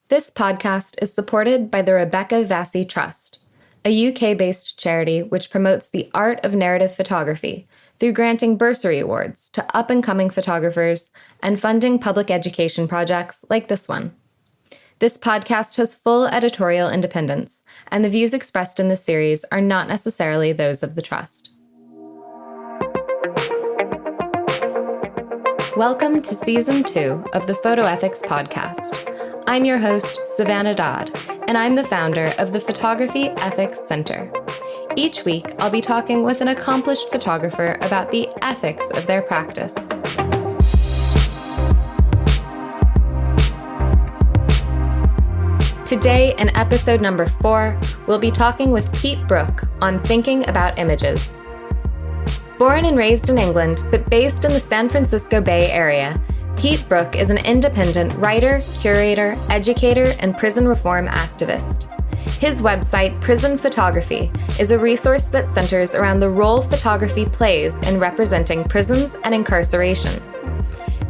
This podcast is supported by the Rebecca Vassie Trust, a UK-based charity which promotes the art of narrative photography through granting bursary awards to up-and-coming photographers and funding public education projects like this one. This podcast has full editorial independence, and the views expressed in this series are not necessarily those of the Trust. Welcome to Season 2 of the Photo Ethics Podcast. I'm your host, Savannah Dodd, and I'm the founder of the Photography Ethics Center. Each week, I'll be talking with an accomplished photographer about the ethics of their practice. Today, in episode number 4, we'll be talking with Pete Brook on thinking about images. Born and raised in England, but based in the San Francisco Bay Area, Pete Brook is an independent writer, curator, educator, and prison reform activist. His website, Prison Photography, is a resource that centers around the role photography plays in representing prisons and incarceration.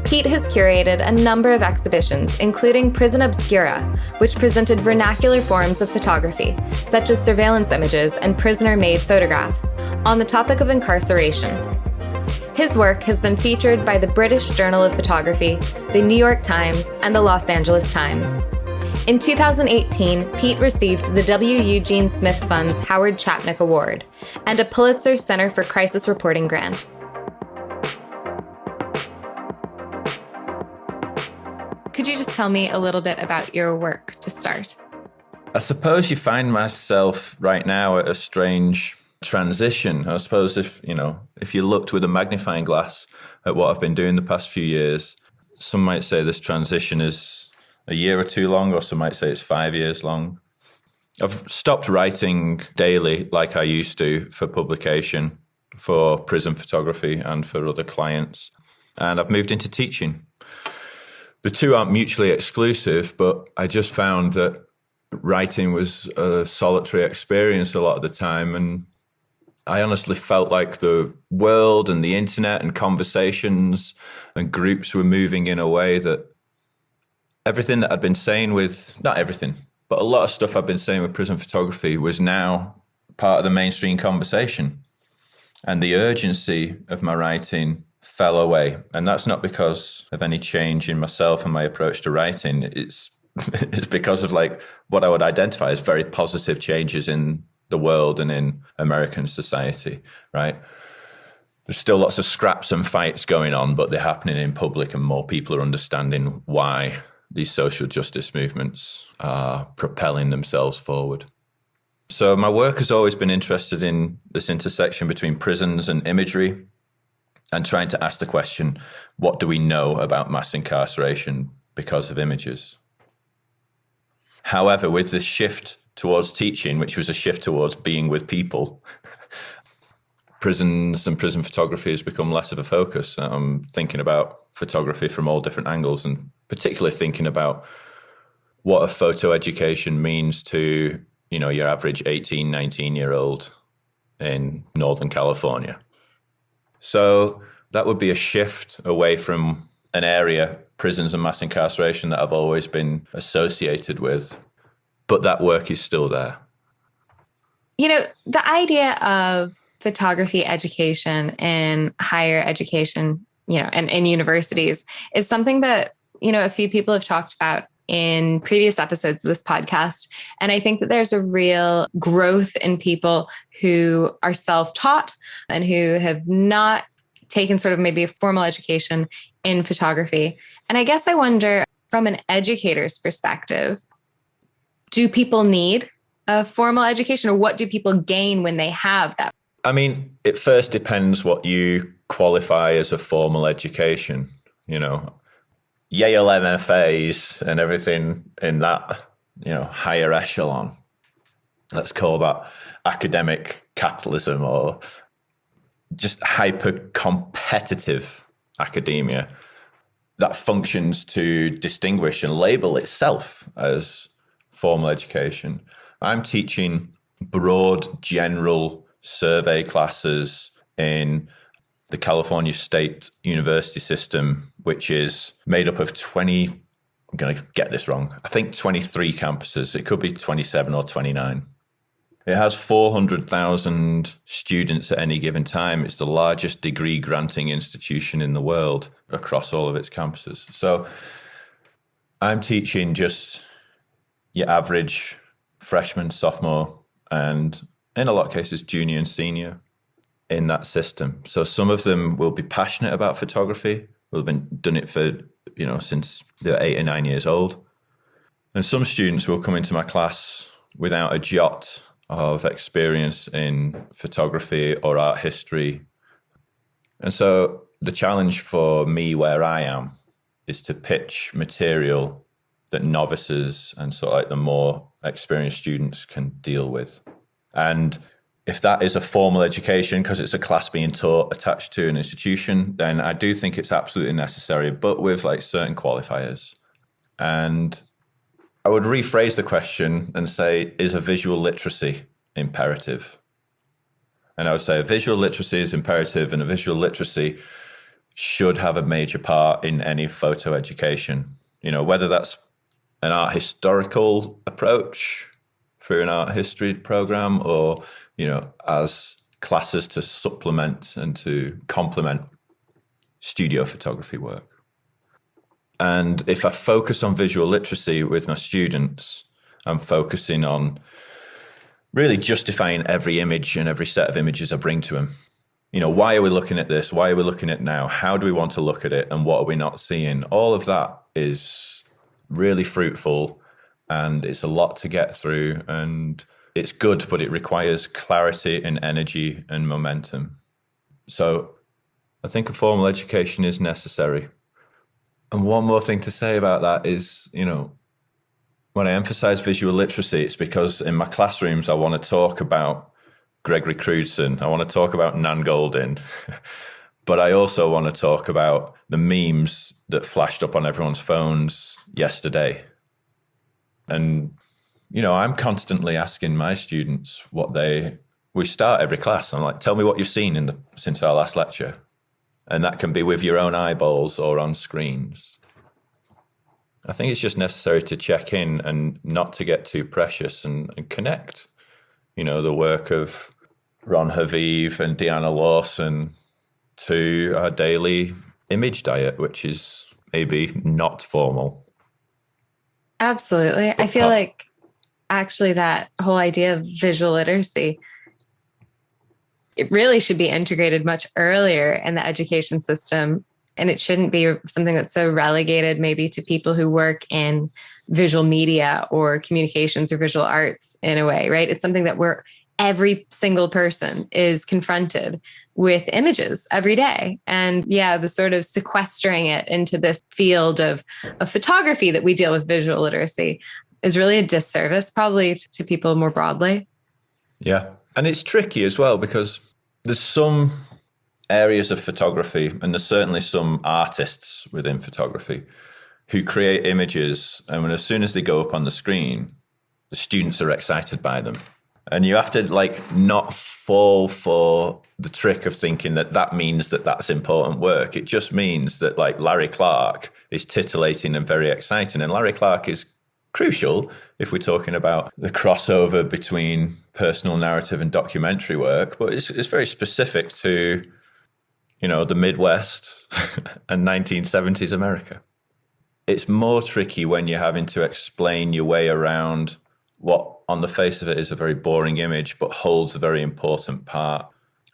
Pete has curated a number of exhibitions, including Prison Obscura, which presented vernacular forms of photography, such as surveillance images and prisoner-made photographs, on the topic of incarceration. His work has been featured by the British Journal of Photography, the New York Times, and the Los Angeles Times. In 2018, Pete received the W. Eugene Smith Fund's Howard Chapnick Award and a Pulitzer Center for Crisis Reporting grant. Could you just tell me a little bit about your work to start? I suppose you find myself right now at a strange transition. I suppose if you looked with a magnifying glass at what I've been doing the past few years, some might say this transition is a year or two long, or some might say it's 5 years long. I've stopped writing daily like I used to for publication, for prison photography and for other clients, and I've moved into teaching. The two aren't mutually exclusive, but I just found that writing was a solitary experience a lot of the time, and I honestly felt like the world and the internet and conversations and groups were moving in a way that everything that I'd been saying not everything, but a lot of stuff I've been saying with prison photography was now part of the mainstream conversation. And the urgency of my writing fell away. And that's not because of any change in myself and my approach to writing. It's because of what I would identify as very positive changes in the world and in American society, right? There's still lots of scraps and fights going on, but they're happening in public and more people are understanding why these social justice movements are propelling themselves forward. So my work has always been interested in this intersection between prisons and imagery and trying to ask the question, what do we know about mass incarceration because of images? However, with this shift towards teaching, which was a shift towards being with people, prisons and prison photography has become less of a focus. I'm thinking about photography from all different angles, and particularly thinking about what a photo education means to, your average 18, 19-year-old in Northern California. So that would be a shift away from an area, prisons and mass incarceration, that I've always been associated with. But that work is still there. The idea of photography education in higher education, and in universities is something that, a few people have talked about in previous episodes of this podcast. And I think that there's a real growth in people who are self-taught and who have not taken sort of maybe a formal education in photography. And I guess I wonder, from an educator's perspective, do people need a formal education, or what do people gain when they have that? I mean, it first depends what you qualify as a formal education. Yale MFAs and everything in that, higher echelon. Let's call that academic capitalism, or just hyper-competitive academia that functions to distinguish and label itself as formal education. I'm teaching broad, general survey classes in the California State University system, which is made up of 20 I'm going to get this wrong, I think 23 campuses. It could be 27 or 29. It has 400,000 students at any given time. It's the largest degree granting institution in the world across all of its campuses. So I'm teaching just your average freshman, sophomore, and in a lot of cases, junior and senior in that system. So some of them will be passionate about photography, will have been done it for, since they're 8 or 9 years old. And some students will come into my class without a jot of experience in photography or art history. And so the challenge for me where I am is to pitch material that novices and sort of like the more experienced students can deal with. And if that is a formal education, because it's a class being taught attached to an institution, then I do think it's absolutely necessary, but with like certain qualifiers. And I would rephrase the question and say, is a visual literacy imperative? And I would say a visual literacy is imperative, and a visual literacy should have a major part in any photo education. Whether that's an art historical approach through an art history program or, as classes to supplement and to complement studio photography work. And if I focus on visual literacy with my students, I'm focusing on really justifying every image and every set of images I bring to them. Why are we looking at this? Why are we looking at it now? How do we want to look at it? And what are we not seeing? All of that is really fruitful, and it's a lot to get through, and it's good, but it requires clarity and energy and momentum. So I think a formal education is necessary. And one more thing to say about that is, when I emphasize visual literacy, it's because in my classrooms, I want to talk about Gregory Crewdson. I want to talk about Nan Goldin. But I also want to talk about the memes that flashed up on everyone's phones yesterday. And, I'm constantly asking my students we start every class. I'm like, tell me what you've seen since our last lecture. And that can be with your own eyeballs or on screens. I think it's just necessary to check in and not to get too precious and connect, the work of Ron Haviv and Deanna Lawson to our daily image diet, which is maybe not formal. Absolutely. I feel like actually that whole idea of visual literacy, it really should be integrated much earlier in the education system. And it shouldn't be something that's so relegated maybe to people who work in visual media or communications or visual arts in a way, right? It's something that every single person is confronted with images every day. And the sort of sequestering it into this field of photography that we deal with visual literacy is really a disservice probably to people more broadly. Yeah. And it's tricky as well because there's some areas of photography, and there's certainly some artists within photography who create images, and as soon as they go up on the screen, the students are excited by them. And you have to not fall for the trick of thinking that means that that's important work. It just means that Larry Clark is titillating and very exciting. And Larry Clark is crucial if we're talking about the crossover between personal narrative and documentary work, but it's very specific to, the Midwest and 1970s America. It's more tricky when you're having to explain your way around what on the face of it is a very boring image, but holds a very important part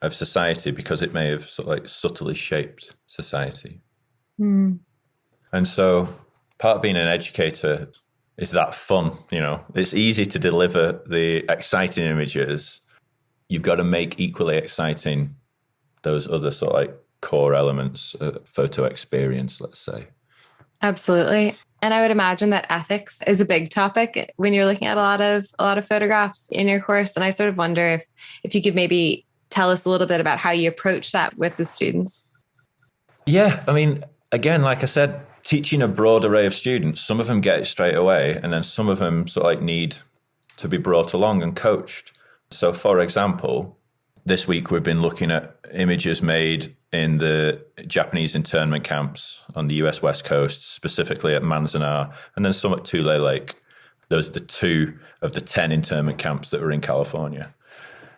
of society because it may have subtly shaped society. Mm. And so part of being an educator is that fun, It's easy to deliver the exciting images. You've got to make equally exciting those other core elements of photo experience, let's say. Absolutely. And I would imagine that ethics is a big topic when you're looking at a lot of photographs in your course. And I sort of wonder if you could maybe tell us a little bit about how you approach that with the students. Yeah. I mean, again, like I said, teaching a broad array of students, some of them get it straight away, and then some of them need to be brought along and coached. So for example, This week, we've been looking at images made in the Japanese internment camps on the US West Coast, specifically at Manzanar, and then some at Tule Lake. Those are the 2 of the 10 internment camps that were in California.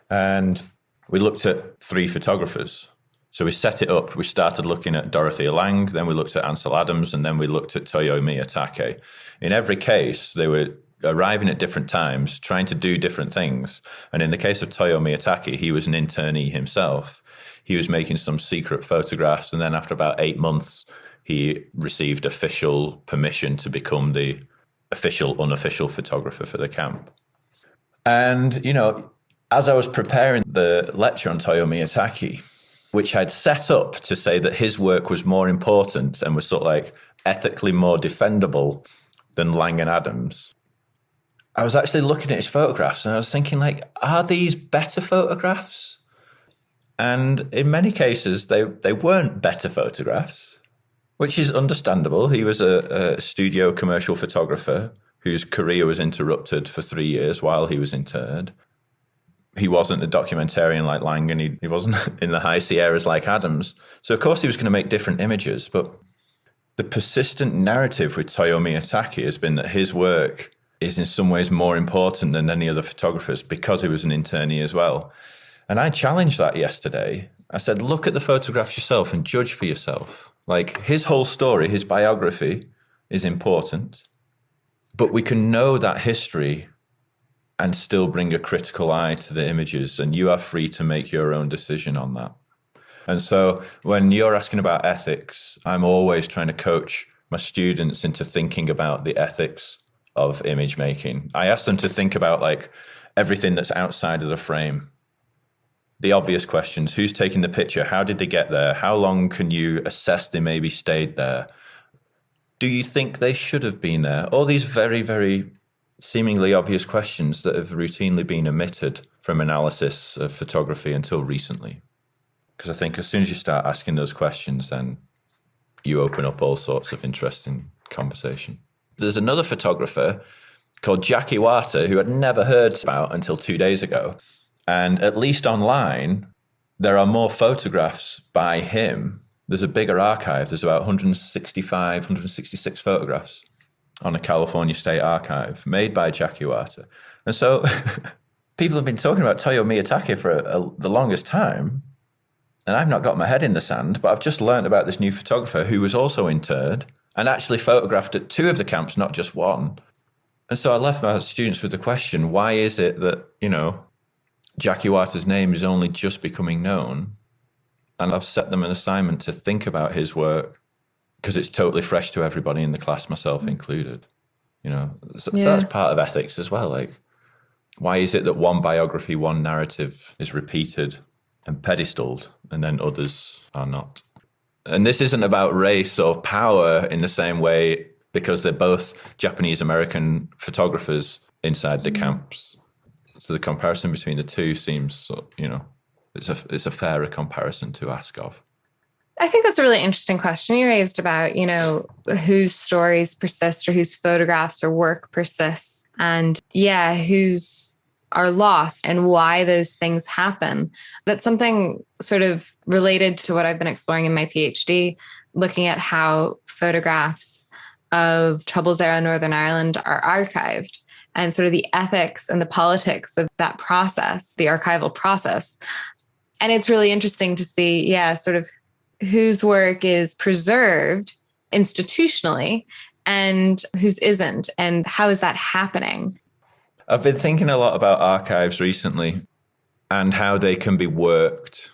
And we looked at 3 photographers. So we set it up. We started looking at Dorothea Lange, then we looked at Ansel Adams, and then we looked at Tōyō Miyatake. In every case, they were arriving at different times, trying to do different things. And in the case of Tōyō Miyatake, he was an internee himself. He was making some secret photographs, and then after about 8 months, he received official permission to become the official, unofficial photographer for the camp. And, you know, as I was preparing the lecture on Tōyō Miyatake, which I'd set up to say that his work was more important and was sort of like ethically more defendable than Lange and Adams, I was actually looking at his photographs and I was thinking, like, are these better photographs? And in many cases, they weren't better photographs, which is understandable. He was a studio commercial photographer whose career was interrupted for 3 years while he was interned. He wasn't a documentarian like Lange, and he wasn't in the high Sierras like Adams. So, of course, he was going to make different images. But the persistent narrative with Tōyō Miyatake has been that his work is in some ways more important than any other photographers because he was an internee as well. And I challenged that yesterday. I said, look at the photographs yourself and judge for yourself. Like, his whole story, his biography is important, but we can know that history and still bring a critical eye to the images, and you are free to make your own decision on that. And so when you're asking about ethics, I'm always trying to coach my students into thinking about the ethics of image making. I ask them to think about like everything that's outside of the frame. The obvious questions: who's taking the picture? How did they get there? How long can you assess they maybe stayed there? Do you think they should have been there? All these very, very seemingly obvious questions that have routinely been omitted from analysis of photography until recently. Because I think as soon as you start asking those questions, then you open up all sorts of interesting conversation. There's another photographer called Jack Iwata who I'd never heard about until 2 days ago. And at least online, there are more photographs by him. There's a bigger archive. There's about 165, 166 photographs on a California State archive made by Jack Iwata. And so people have been talking about Tōyō Miyatake for the longest time, and I've not got my head in the sand, but I've just learned about this new photographer who was also interned and actually photographed at 2 of the camps, not just 1. And so I left my students with the question, why is it that, you know, Jack Iwata's name is only just becoming known? And I've set them an assignment to think about his work, because it's totally fresh to everybody in the class, myself included. You know, so that's part of ethics as well. Like, why is it that one biography, one narrative is repeated and pedestaled, and then others are not? And this isn't about race or power in the same way, because they're both Japanese-American photographers inside the camps. So the comparison between the two seems, you know, it's a fairer comparison to ask of. I think that's a really interesting question you raised about, you know, whose stories persist or whose photographs or work persists, and whose are lost and why those things happen. That's something sort of related to what I've been exploring in my PhD, looking at how photographs of Troubles era Northern Ireland are archived and sort of the ethics and the politics of that process, the archival process. And it's really interesting to see, sort of whose work is preserved institutionally and whose isn't, and how is that happening? I've been thinking a lot about archives recently and how they can be worked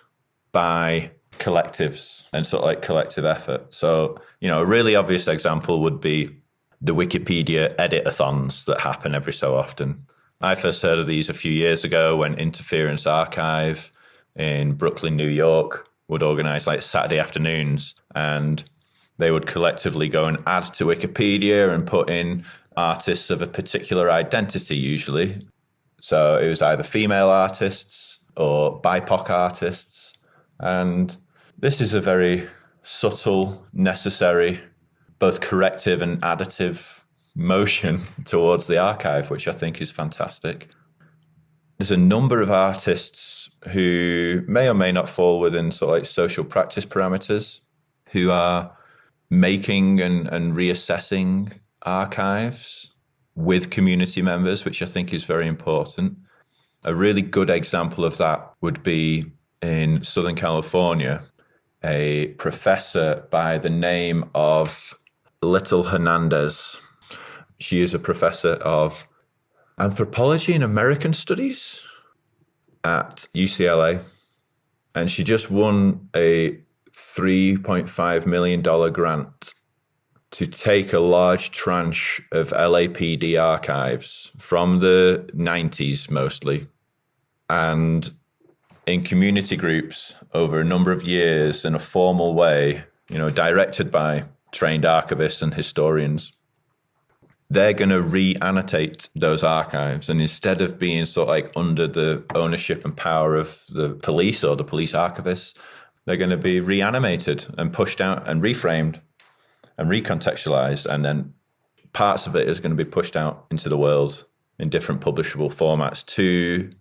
by collectives and sort of like collective effort. So, you know, a really obvious example would be the Wikipedia edit-a-thons that happen every so often. I first heard of these a few years ago when Interference Archive in Brooklyn, New York would organize like Saturday afternoons, and they would collectively go and add to Wikipedia and put in artists of a particular identity usually. So it was either female artists or BIPOC artists. And this is a very subtle, necessary, both corrective and additive motion towards the archive, which I think is fantastic. there's a number of artists who may or may not fall within sort of like social practice parameters who are making and reassessing archives with community members, which I think is very important. A really good example of that would be in Southern California, a professor by the name of Little Hernandez. She is a professor of anthropology and American studies at UCLA. And she just won a $3.5 million grant to take a large tranche of LAPD archives from the 90s mostly, and in community groups over a number of years in a formal way, directed by trained archivists and historians, they're going to re-annotate those archives. And instead of being sort of like under the ownership and power of the police or the police archivists, they're going to be reanimated and pushed out and reframed and recontextualized. And then parts of it is going to be pushed out into the world in different publishable formats to,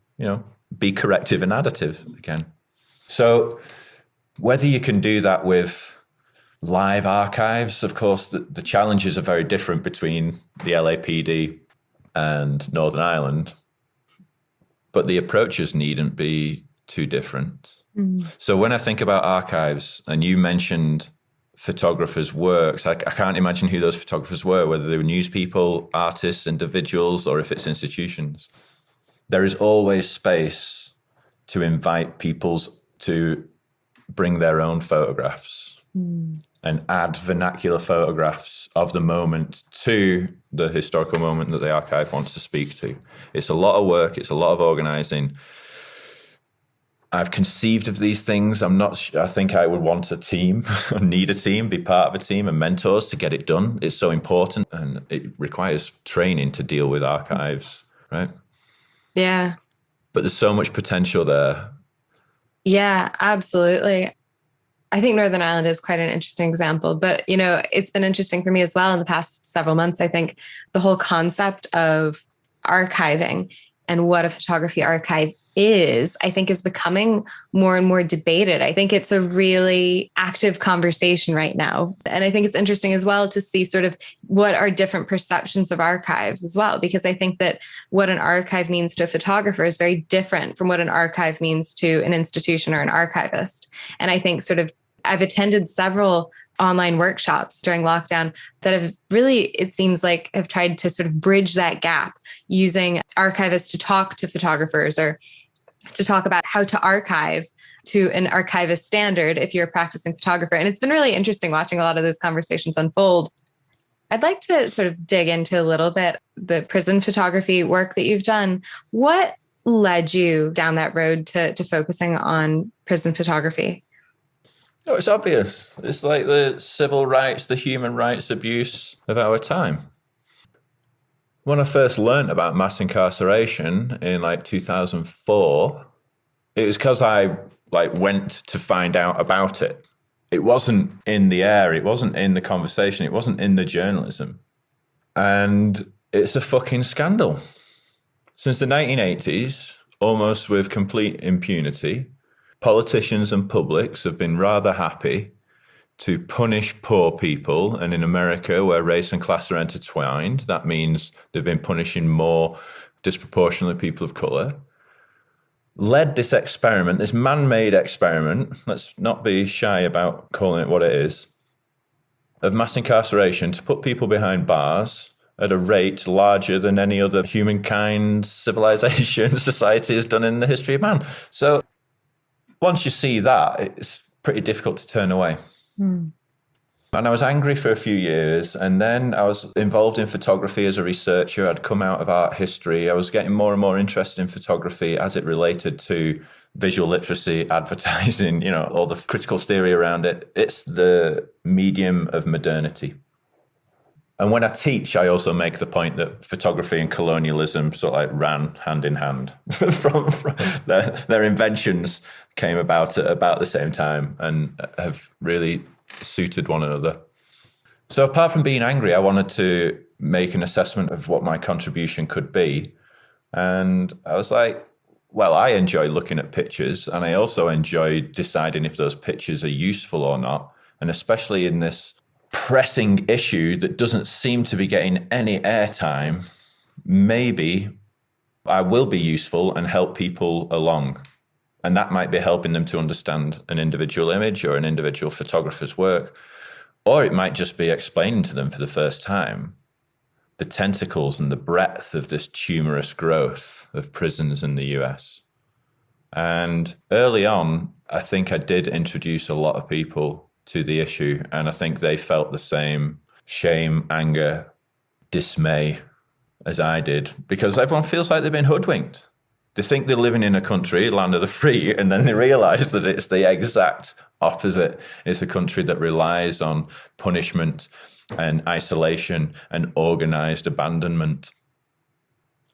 be corrective and additive again. So whether you can do that with live archives, of course, the challenges are very different between the LAPD and Northern Ireland, but the approaches needn't be too different. So when I think about archives, and you mentioned photographers' works, I can't imagine who those photographers were, whether they were news people, artists, individuals, or if it's institutions. There is always space to invite people to bring their own photographs and add vernacular photographs of the moment to the historical moment that the archive wants to speak to. It's a lot of work. It's a lot of organizing. I've conceived of these things. I think I would want a team, need a team, be part of a team and mentors to get it done. It's so important, and it requires training to deal with archives, right? Yeah. But there's so much potential there. Yeah, absolutely. I think Northern Ireland is quite an interesting example, but, it's been interesting for me as well in the past several months. I think the whole concept of archiving and what a photography archive is becoming more and more debated. I think it's a really active conversation right now. And I think it's interesting as well to see sort of what are different perceptions of archives as well, because I think that what an archive means to a photographer is very different from what an archive means to an institution or an archivist. And I think I've attended several online workshops during lockdown that have really, it seems like, have tried to sort of bridge that gap using archivists to talk to photographers or to talk about how to archive to an archivist standard if you're a practicing photographer. And it's been really interesting watching a lot of those conversations unfold. I'd like to sort of dig into a little bit the prison photography work that you've done. What led you down that road to focusing on prison photography? Oh, it's obvious. It's like the civil rights, the human rights abuse of our time. When I first learned about mass incarceration in 2004, it was because I went to find out about it. It wasn't in the air. It wasn't in the conversation. It wasn't in the journalism. And it's a fucking scandal. Since the 1980s, almost with complete impunity, politicians and publics have been rather happy to punish poor people. And in America, where race and class are intertwined, that means they've been punishing more disproportionately people of color. Led this experiment, this man-made experiment, let's not be shy about calling it what it is, of mass incarceration to put people behind bars at a rate larger than any other humankind, civilization, society has done in the history of man. So once you see that, it's pretty difficult to turn away. And I was angry for a few years, and then I was involved in photography as a researcher. I'd come out of art history. I was getting more and more interested in photography as it related to visual literacy, advertising, all the critical theory around it. It's the medium of modernity. And when I teach, I also make the point that photography and colonialism sort of ran hand in hand. from their inventions came about at about the same time and have really suited one another. So apart from being angry, I wanted to make an assessment of what my contribution could be. And I was like, Well, I enjoy looking at pictures, and I also enjoy deciding if those pictures are useful or not. And especially in this pressing issue that doesn't seem to be getting any airtime, maybe I will be useful and help people along. And that might be helping them to understand an individual image or an individual photographer's work. Or it might just be explaining to them for the first time the tentacles and the breadth of this tumorous growth of prisons in the US. And early on, I think I did introduce a lot of people to the issue, and I think they felt the same shame, anger, dismay as I did, because everyone feels like they've been hoodwinked. They think they're living in a country, land of the free, and then they realize that it's the exact opposite. It's a country that relies on punishment and isolation and organized abandonment.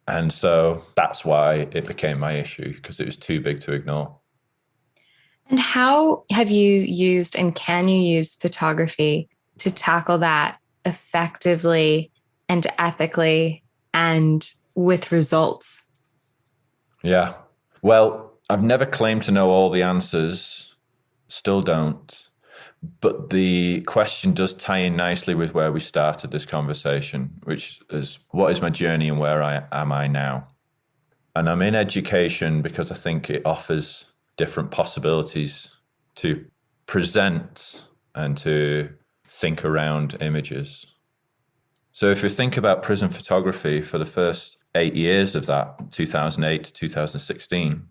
And so that's why it became my issue, because it was too big to ignore. And how have you used and can you use photography to tackle that effectively and ethically and with results? Yeah. Well, I've never claimed to know all the answers, still don't. But the question does tie in nicely with where we started this conversation, which is, what is my journey and where am I now? And I'm in education because I think it offers different possibilities to present and to think around images. So if you think about prison photography for the first 8 years of that, 2008 to 2016,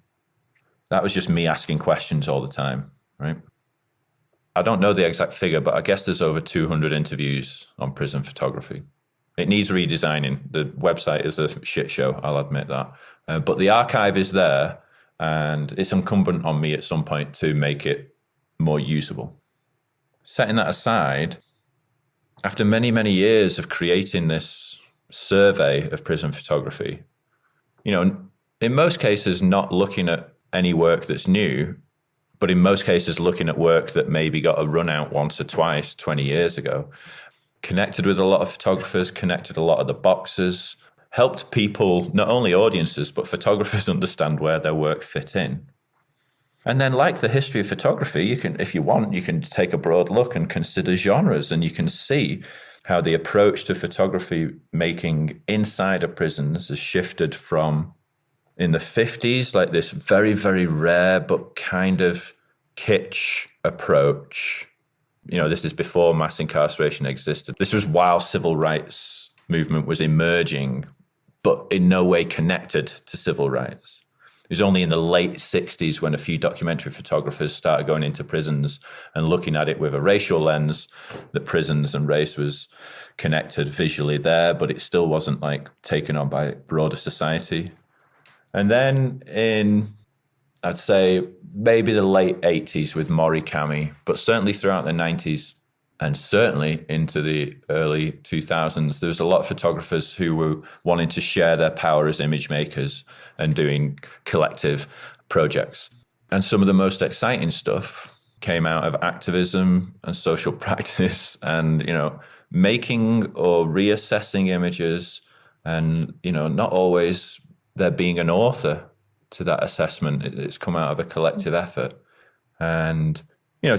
that was just me asking questions all the time, right? I don't know the exact figure, but I guess there's over 200 interviews on prison photography. It needs redesigning. The website is a shit show, I'll admit that. But the archive is there, and it's incumbent on me at some point to make it more usable. Setting that aside, after many, many years of creating this survey of prison photography, in most cases, not looking at any work that's new, but in most cases, looking at work that maybe got a run out once or twice 20 years ago, connected with a lot of photographers, connected a lot of the boxers, helped people, not only audiences, but photographers understand where their work fit in. And then, like the history of photography, you can, if you want, you can take a broad look and consider genres, and you can see how the approach to photography making inside of prisons has shifted from, in the 50s, like this very, very rare but kind of kitsch approach. This is before mass incarceration existed. This was while civil rights movement was emerging, but in no way connected to civil rights. It was only in the late 60s when a few documentary photographers started going into prisons and looking at it with a racial lens, that prisons and race was connected visually there, but it still wasn't like taken on by broader society. And then in, I'd say, maybe the late 80s with Morikami, but certainly throughout the 90s and certainly into the early 2000s, there was a lot of photographers who were wanting to share their power as image makers and doing collective projects. And some of the most exciting stuff came out of activism and social practice and, making or reassessing images and, not always there being an author to that assessment. It's come out of a collective effort. And,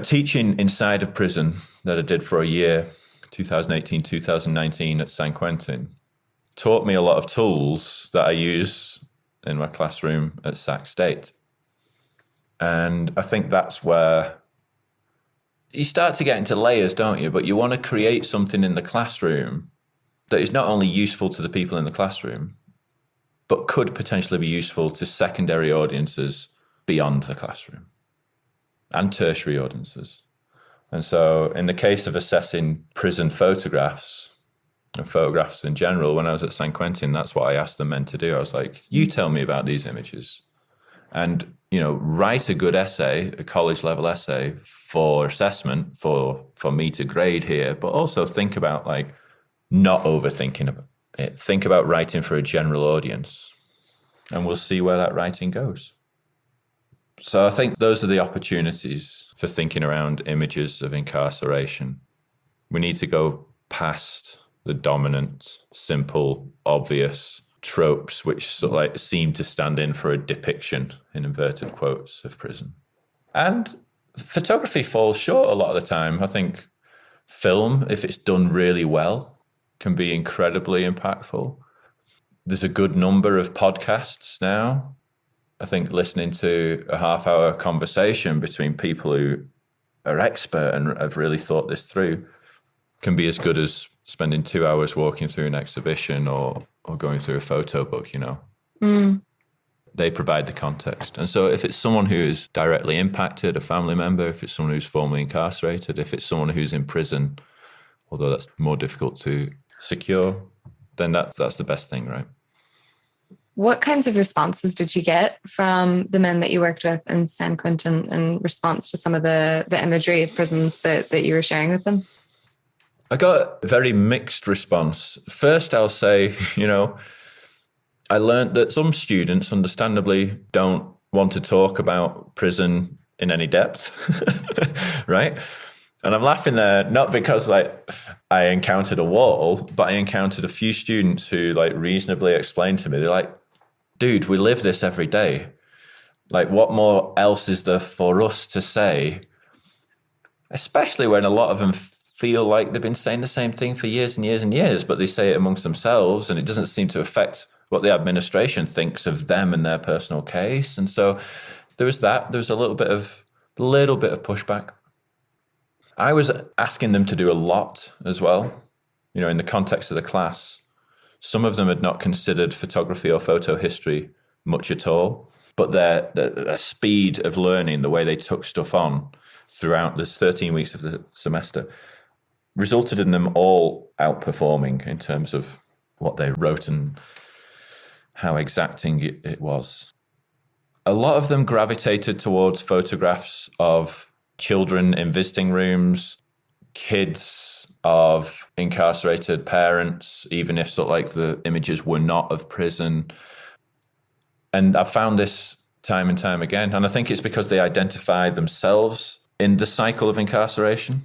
teaching inside of prison that I did for a year, 2018, 2019 at San Quentin, taught me a lot of tools that I use in my classroom at Sac State. And I think that's where you start to get into layers, don't you? But you want to create something in the classroom that is not only useful to the people in the classroom, but could potentially be useful to secondary audiences beyond the classroom and tertiary audiences. And so in the case of assessing prison photographs and photographs in general, when I was at San Quentin, that's what I asked the men to do. I was like, you tell me about these images and, write a good essay, a college level essay for assessment for me to grade here, but also think about not overthinking about it. Think about writing for a general audience, and we'll see where that writing goes. So I think those are the opportunities for thinking around images of incarceration. We need to go past the dominant, simple, obvious tropes, which sort of like seem to stand in for a depiction, in inverted quotes, of prison. And photography falls short a lot of the time. I think film, if it's done really well, can be incredibly impactful. There's a good number of podcasts now. I think listening to a half-hour conversation between people who are expert and have really thought this through can be as good as spending 2 hours walking through an exhibition or going through a photo book, you know. They provide the context. And so if it's someone who is directly impacted, a family member, if it's someone who's formerly incarcerated, if it's someone who's in prison, although that's more difficult to secure, then that's the best thing, right? What kinds of responses did you get from the men that you worked with in San Quentin in response to some of the imagery of prisons that you were sharing with them? I got a very mixed response. First, I'll say, you know, I learned that some students understandably don't want to talk about prison in any depth, right? And I'm laughing there, not because like I encountered a wall, but I encountered a few students who like reasonably explained to me, they're like, dude, we live this every day. Like, what more else is there for us to say? Especially when a lot of them feel like they've been saying the same thing for years and years and years, but they say it amongst themselves and it doesn't seem to affect what the administration thinks of them and their personal case. And so there was that. There was a little bit of pushback. I was asking them to do a lot as well, you know, in the context of the class. Some of them had not considered photography or photo history much at all, but their speed of learning, the way they took stuff on throughout this 13 weeks of the semester, resulted in them all outperforming in terms of what they wrote and how exacting it was. A lot of them gravitated towards photographs of children in visiting rooms, kids of incarcerated parents, even if sort of like the images were not of prison. And I've found this time and time again. And I think it's because they identify themselves in the cycle of incarceration.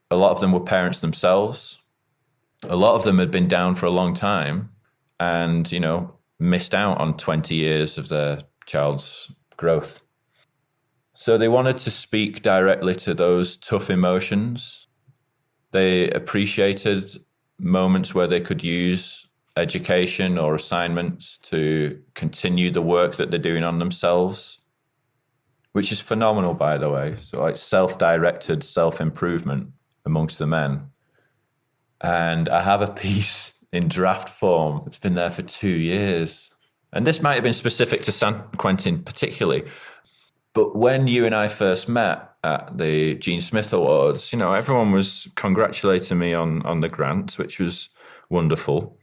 A lot of them were parents themselves. A lot of them had been down for a long time and, you know, missed out on 20 years of their child's growth. So they wanted to speak directly to those tough emotions. They appreciated moments where they could use education or assignments to continue the work that they're doing on themselves, which is phenomenal, by the way. So like self-directed self-improvement amongst the men. And I have a piece in draft form. It's been there for 2 years. And this might have been specific to San Quentin particularly. But when you and I first met at the Gene Smith Awards, you know, everyone was congratulating me on the grant, which was wonderful.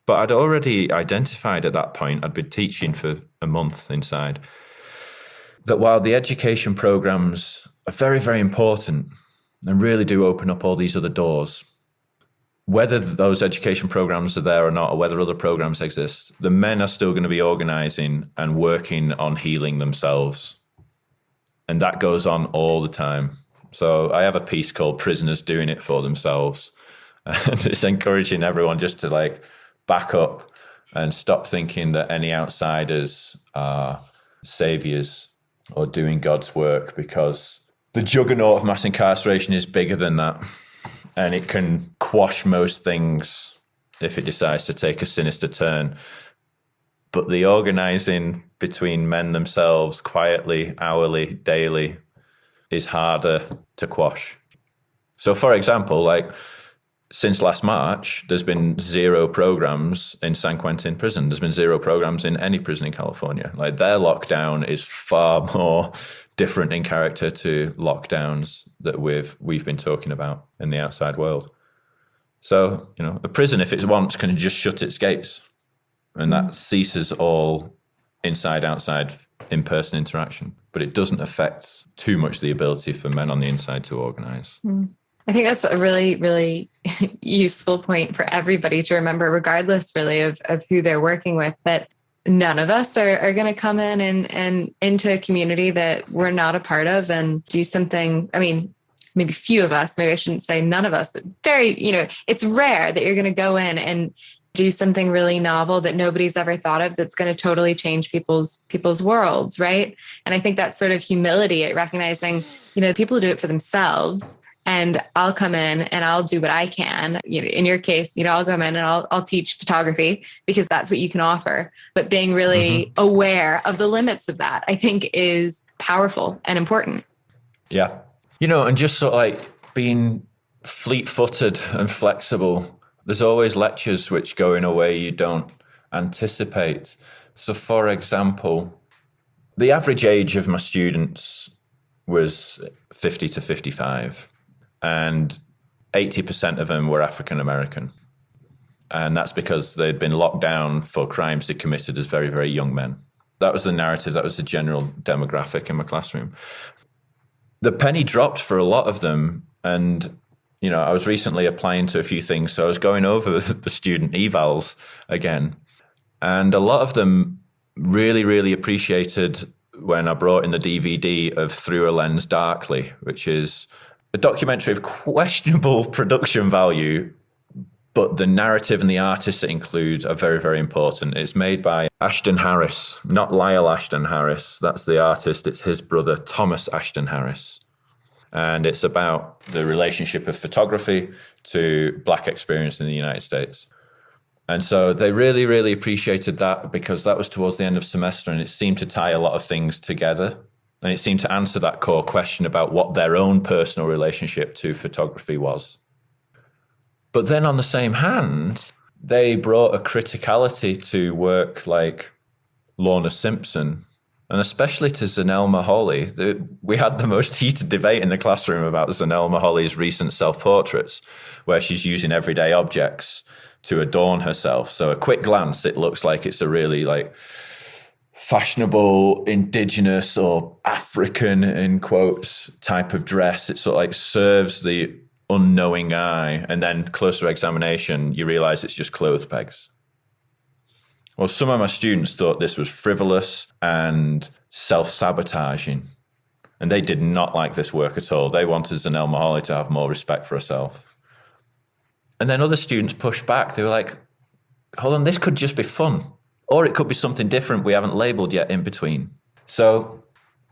But I'd already identified at that point, I'd been teaching for a month inside, that while the education programs are very, very important and really do open up all these other doors, whether those education programs are there or not, or whether other programs exist, the men are still going to be organizing and working on healing themselves. And that goes on all the time. So I have a piece called Prisoners Doing It For Themselves. And it's encouraging everyone just to like back up and stop thinking that any outsiders are saviors or doing God's work, because the juggernaut of mass incarceration is bigger than that. And it can quash most things if it decides to take a sinister turn. But the organizing between men themselves, quietly, hourly, daily, is harder to quash. So, for example, like since last March, there's been 0 programs in San Quentin Prison. There's been 0 programs in any prison in California. Like their lockdown is far more different in character to lockdowns that we've been talking about in the outside world. So, you know, a prison, if it wants, can just shut its gates. And that ceases all inside-outside in-person interaction. But it doesn't affect too much the ability for men on the inside to organize. I think that's a really, really useful point for everybody to remember, regardless really of who they're working with, that none of us are going to come in and into a community that we're not a part of and do something. I mean, maybe few of us, maybe I shouldn't say none of us, but very, you know, it's rare that you're going to go in and do something really novel that nobody's ever thought of that's going to totally change people's worlds, right? And I think that's sort of humility at recognizing, people do it for themselves, and I'll come in and I'll do what I can. In your case, I'll come in and I'll teach photography because that's what you can offer. But being really aware of the limits of that, I think, is powerful and important. Yeah. And just sort of like being fleet-footed and flexible. There's always lectures which go in a way you don't anticipate. So, for example, the average age of my students was 50 to 55, and 80% of them were African American. And that's because they'd been locked down for crimes they committed as very, very young men. That was the narrative. That was the general demographic in my classroom. The penny dropped for a lot of them, and I was recently applying to a few things, so I was going over the student evals again. And a lot of them really, really appreciated when I brought in the DVD of Through a Lens Darkly, which is a documentary of questionable production value, but the narrative and the artists it includes are very, very important. It's made by Ashton Harris, not Lyle Ashton Harris. That's the artist. It's his brother, Thomas Ashton Harris. And it's about the relationship of photography to Black experience in the United States. And so they really, really appreciated that because that was towards the end of semester, and it seemed to tie a lot of things together. And it seemed to answer that core question about what their own personal relationship to photography was. But then on the same hand, they brought a criticality to work like Lorna Simpson, and especially to Zanelle Maholi. We had the most heated debate in the classroom about Zanelle Maholi's recent self-portraits, where she's using everyday objects to adorn herself. So a quick glance, it looks like it's a really like fashionable, indigenous or African, in quotes, type of dress. It sort of like serves the unknowing eye. And then closer examination, you realize it's just clothes pegs. Well, some of my students thought this was frivolous and self-sabotaging, and they did not like this work at all. They wanted Zanelle Maholi to have more respect for herself. And then other students pushed back. They were like, hold on, this could just be fun, or it could be something different we haven't labeled yet in between. So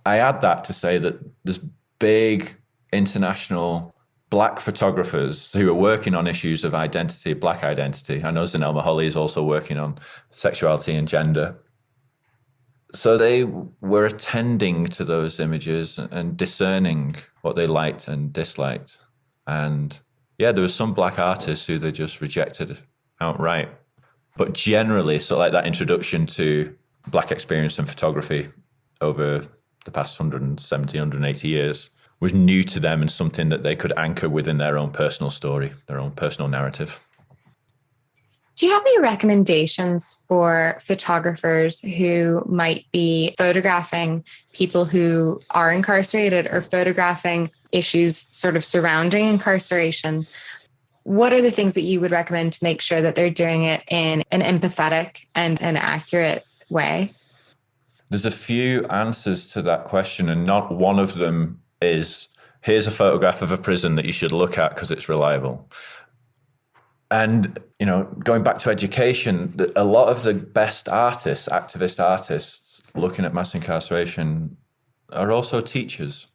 I add that to say that there's big international Black photographers who are working on issues of identity, Black identity. I know Zanelle Maholi is also working on sexuality and gender. So they were attending to those images and discerning what they liked and disliked. And yeah, there were some Black artists who they just rejected outright. But generally, so like that introduction to Black experience and photography over the past 170, 180 years was new to them and something that they could anchor within their own personal story, their own personal narrative. Do you have any recommendations for photographers who might be photographing people who are incarcerated or photographing issues sort of surrounding incarceration? What are the things that you would recommend to make sure that they're doing it in an empathetic and an accurate way? There's a few answers to that question, and not one of them is, here's a photograph of a prison that you should look at because it's reliable. And, going back to education, a lot of the best artists, activist artists looking at mass incarceration are also teachers.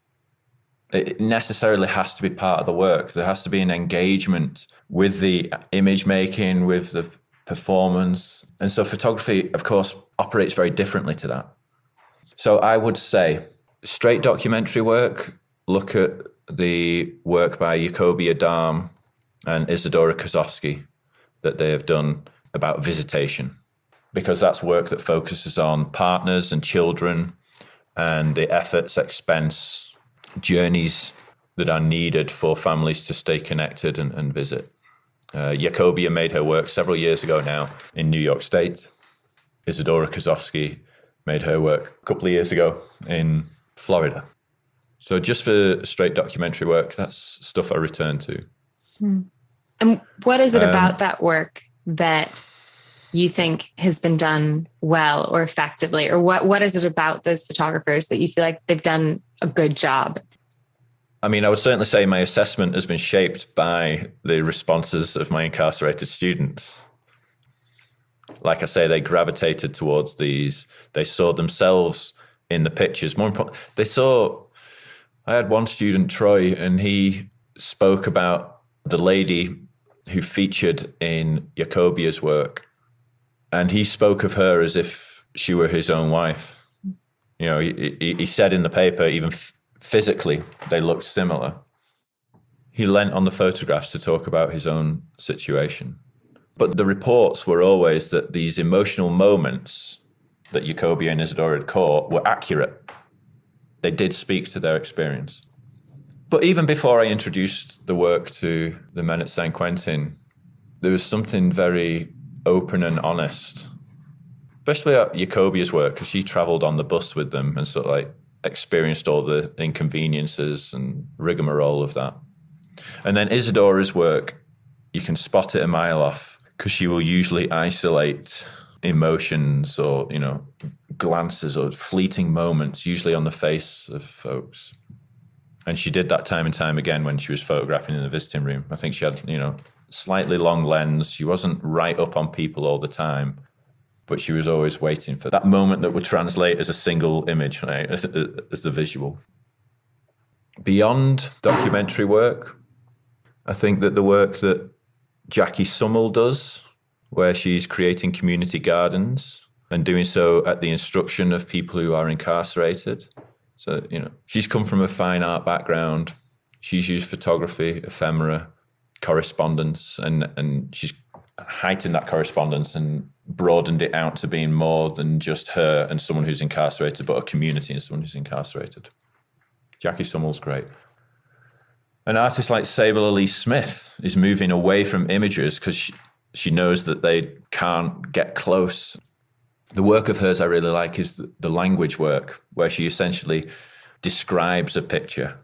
It necessarily has to be part of the work. There has to be an engagement with the image making, with the performance. And so photography, of course, operates very differently to that. So I would say straight documentary work, look at the work by Eucobia, Darm, and Isadora Kozovsky that they have done about visitation, because that's work that focuses on partners and children and the efforts, expense, journeys that are needed for families to stay connected and visit. Eucobia made her work several years ago now in New York State. Isadora Kozovsky made her work a couple of years ago in Florida. So just for straight documentary work, that's stuff I return to. And what is it about that work that you think has been done well or effectively? Or what is it about those photographers that you feel like they've done a good job? I mean, I would certainly say my assessment has been shaped by the responses of my incarcerated students. Like I say, they gravitated towards these. They saw themselves in the pictures. More important, I had one student, Troy, and he spoke about the lady who featured in Eucobia's work. And he spoke of her as if she were his own wife. You know, he said in the paper, even physically, they looked similar. He leant on the photographs to talk about his own situation. But the reports were always that these emotional moments that Ucobia and Isadora had caught were accurate. They did speak to their experience. But even before I introduced the work to the men at San Quentin, there was something very open and honest, especially at Eucobia's work, because she travelled on the bus with them and sort of like experienced all the inconveniences and rigmarole of that. And then Isadora's work, you can spot it a mile off, because she will usually isolate emotions or, you know, glances or fleeting moments, usually on the face of folks. And she did that time and time again when she was photographing in the visiting room. I think she had, you know, slightly long lens. She wasn't right up on people all the time, but she was always waiting for that moment that would translate as a single image, right, as the visual. Beyond documentary work, I think that the work that Jackie Summel does, where she's creating community gardens and doing so at the instruction of people who are incarcerated. So, you know, she's come from a fine art background. She's used photography, ephemera, correspondence, and she's heightened that correspondence and broadened it out to being more than just her and someone who's incarcerated, but a community and someone who's incarcerated. Jackie Summel's great. An artist like Saverley Smith is moving away from images because she knows that they can't get close. The work of hers I really like is the language work, where she essentially describes a picture.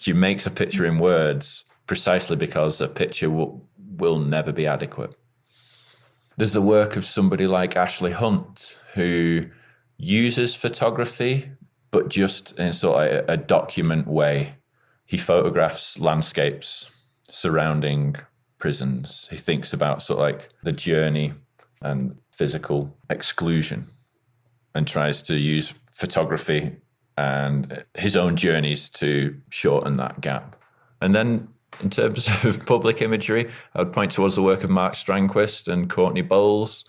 She makes a picture in words precisely because a picture will never be adequate. There's the work of somebody like Ashley Hunt, who uses photography, but just in sort of a document way. He photographs landscapes surrounding prisons. He thinks about sort of like the journey and physical exclusion and tries to use photography and his own journeys to shorten that gap. And then in terms of public imagery, I would point towards the work of Mark Strangquist and Courtney Bowles,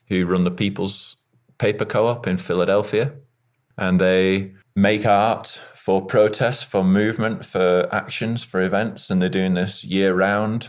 who run the People's Paper Co-op in Philadelphia. And they make art for protest, for movement, for actions, for events. And they're doing this year round.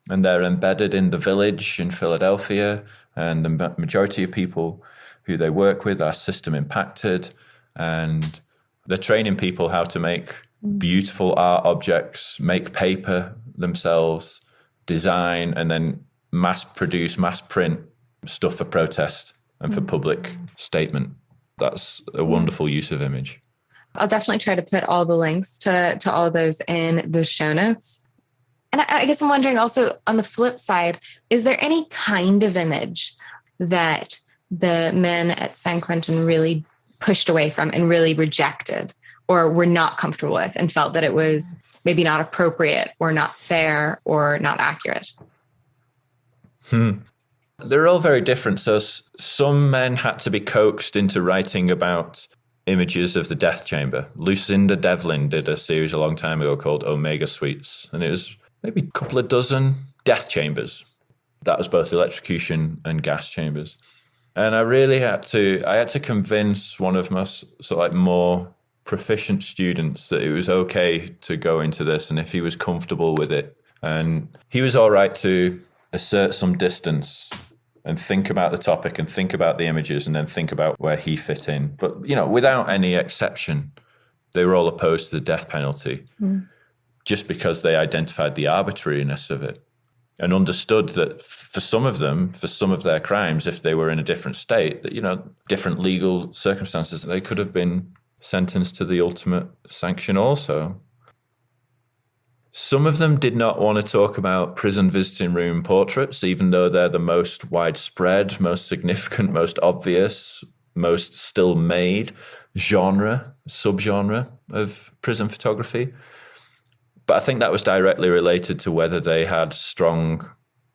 And they're embedded in the village in Philadelphia. And the majority of people who they work with are system impacted. And they're training people how to make beautiful art objects, make paper themselves, design, and then mass produce, mass print stuff for protest and for public statement. That's a wonderful use of image. I'll definitely try to put all the links to all those in the show notes. And I guess I'm wondering also, on the flip side, is there any kind of image that the men at San Quentin really pushed away from and really rejected or were not comfortable with and felt that it was maybe not appropriate or not fair or not accurate? They're all very different. So some men had to be coaxed into writing about images of the death chamber. Lucinda Devlin did a series a long time ago called Omega Suites, and it was maybe a couple of dozen death chambers. That was both electrocution and gas chambers. And I really had to convince one of my sort of like more proficient students that it was okay to go into this and if he was comfortable with it. And he was all right to assert some distance and think about the topic and think about the images and then think about where he fit in. But, you know, without any exception, they were all opposed to the death penalty just because they identified the arbitrariness of it and understood that for some of them, for some of their crimes, if they were in a different state, that, you know, different legal circumstances, they could have been sentenced to the ultimate sanction also. Some of them did not want to talk about prison visiting room portraits, even though they're the most widespread, most significant, most obvious, most still made subgenre of prison photography. But I think that was directly related to whether they had strong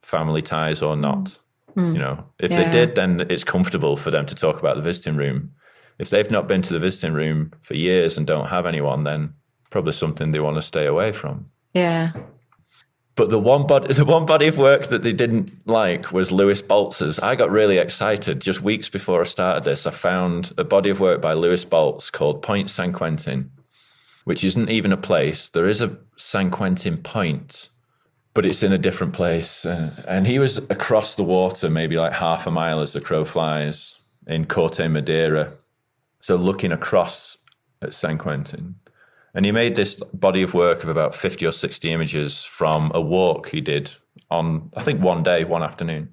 family ties or not. If they did, then it's comfortable for them to talk about the visiting room. If they've not been to the visiting room for years and don't have anyone, then probably something they want to stay away from. Yeah. But the one body of work that they didn't like was Lewis Boltz's. I got really excited just weeks before I started this. I found a body of work by Lewis Boltz called Point San Quentin, which isn't even a place. There is a San Quentin Point, but it's in a different place. And he was across the water, maybe like half a mile as the crow flies, in Corte Madera. So looking across at San Quentin. And he made this body of work of about 50 or 60 images from a walk he did on, I think, one day, one afternoon.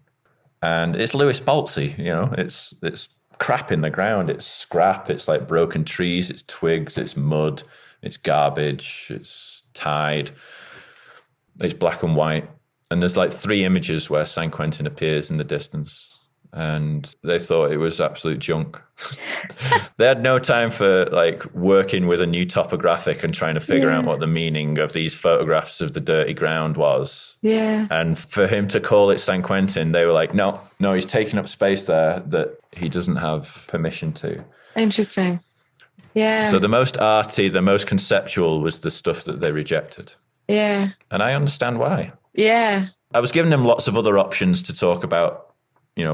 And it's Lewis Boltzy, it's crap in the ground. It's scrap. It's like broken trees. It's twigs. It's mud. It's garbage. It's tide. It's black and white. And there's like 3 images where San Quentin appears in the distance. And they thought it was absolute junk. They had no time for like working with a new topographic and trying to figure out what the meaning of these photographs of the dirty ground was. Yeah. And for him to call it San Quentin, they were like, no, he's taking up space there that he doesn't have permission to. Interesting. Yeah. So the most arty, the most conceptual was the stuff that they rejected. Yeah. And I understand why. Yeah. I was giving them lots of other options to talk about,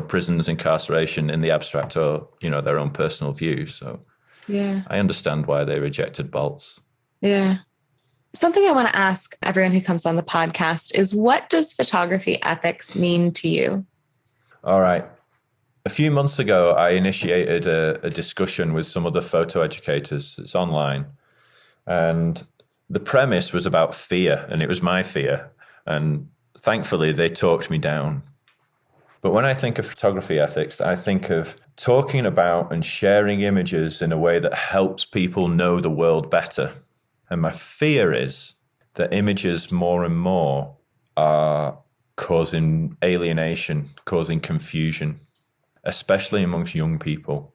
prisons, incarceration in the abstract or, their own personal view. So yeah, I understand why they rejected Boltz. Yeah. Something I want to ask everyone who comes on the podcast is, what does photography ethics mean to you? All right. A few months ago, I initiated a discussion with some other photo educators. It's online. And the premise was about fear, and it was my fear. And thankfully, they talked me down. But when I think of photography ethics, I think of talking about and sharing images in a way that helps people know the world better. And my fear is that images more and more are causing alienation, causing confusion, especially amongst young people.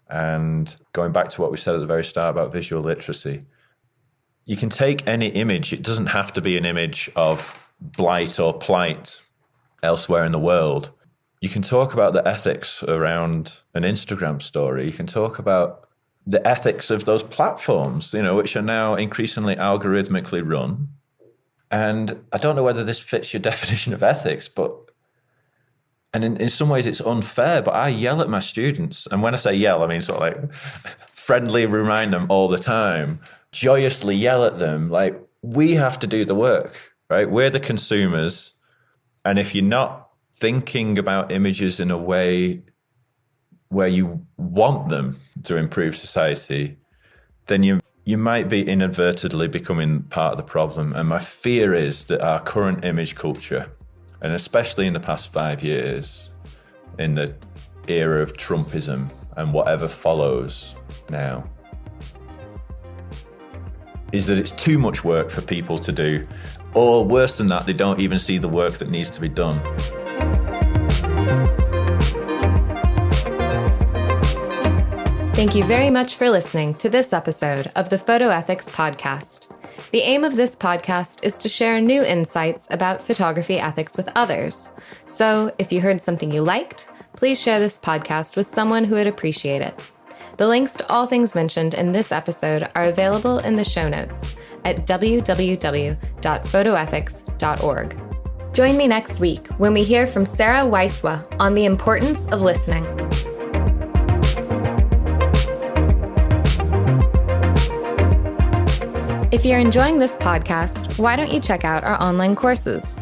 And going back to what we said at the very start about visual literacy, you can take any image. It doesn't have to be an image of blight or plight elsewhere in the world. You can talk about the ethics around an Instagram story. You can talk about the ethics of those platforms, which are now increasingly algorithmically run. And I don't know whether this fits your definition of ethics, and in some ways it's unfair, but I yell at my students. And when I say yell, I mean sort of like friendly remind them all the time, joyously yell at them, like, we have to do the work, right? We're the consumers. And if you're not thinking about images in a way where you want them to improve society, then you might be inadvertently becoming part of the problem. And my fear is that our current image culture, and especially in the past 5 years, in the era of Trumpism and whatever follows now, is that it's too much work for people to do. Or worse than that, they don't even see the work that needs to be done. Thank you very much for listening to this episode of the Photo Ethics Podcast. The aim of this podcast is to share new insights about photography ethics with others. So if you heard something you liked, please share this podcast with someone who would appreciate it. The links to all things mentioned in this episode are available in the show notes at www.photoethics.org. Join me next week when we hear from Sarah Weiswa on the importance of listening. If you're enjoying this podcast, why don't you check out our online courses?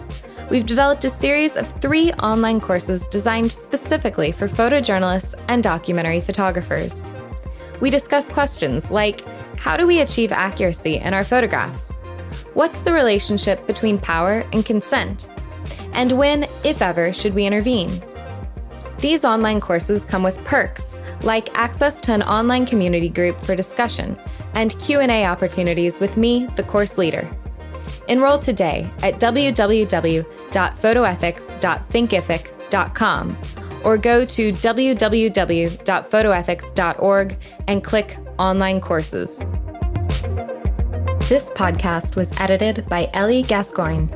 We've developed a series of 3 online courses designed specifically for photojournalists and documentary photographers. We discuss questions like, how do we achieve accuracy in our photographs? What's the relationship between power and consent? And when, if ever, should we intervene? These online courses come with perks, like access to an online community group for discussion and Q&A opportunities with me, the course leader. Enroll today at www.photoethics.thinkific.com or go to www.photoethics.org and click Online Courses. This podcast was edited by Ellie Gascoigne.